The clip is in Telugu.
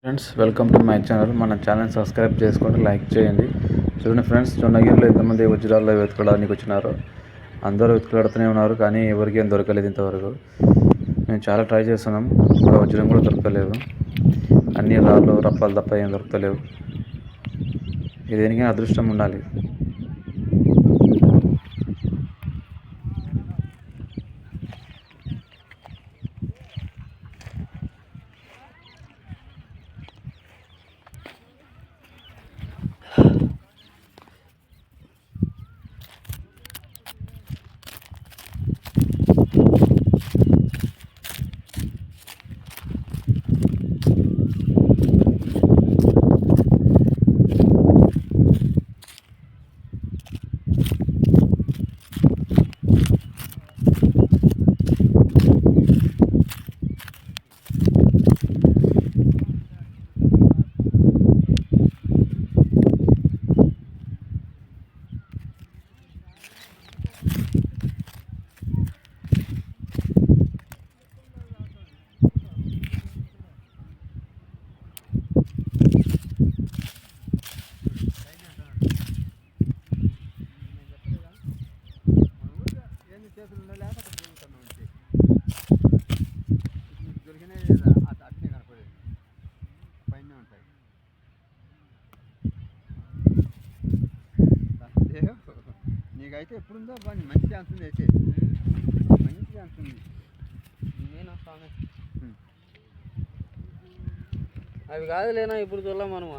Friends, welcome to my channel. మన ఛానల్ సబ్స్క్రైబ్ చేసుకోండి, లైక్ చేయండి. చూడండి ఫ్రెండ్స్, జొన్నగిరిలో ఎంతమంది వజ్రాల్లో వెతకడానికి వచ్చినారో అందరూ వెతుకులాడుతూనే ఉన్నారు, కానీ ఎవరికి ఏం దొరకలేదు ఇంతవరకు. మేము చాలా ట్రై చేస్తున్నాం, వజ్రం కూడా దొరకలేదు. అన్ని రాళ్ళు రప్పాలు తప్ప ఏం దొరకలేవు. ఇది దేనికైనా అదృష్టం ఉండాలి. నీకైతే ఎప్పుడుందో మంచి ఛాన్స్ ఉంది, అయితే మంచి ఛాన్స్ ఉంది. అవి కాదులేనా ఇప్పుడు చూడలే మనము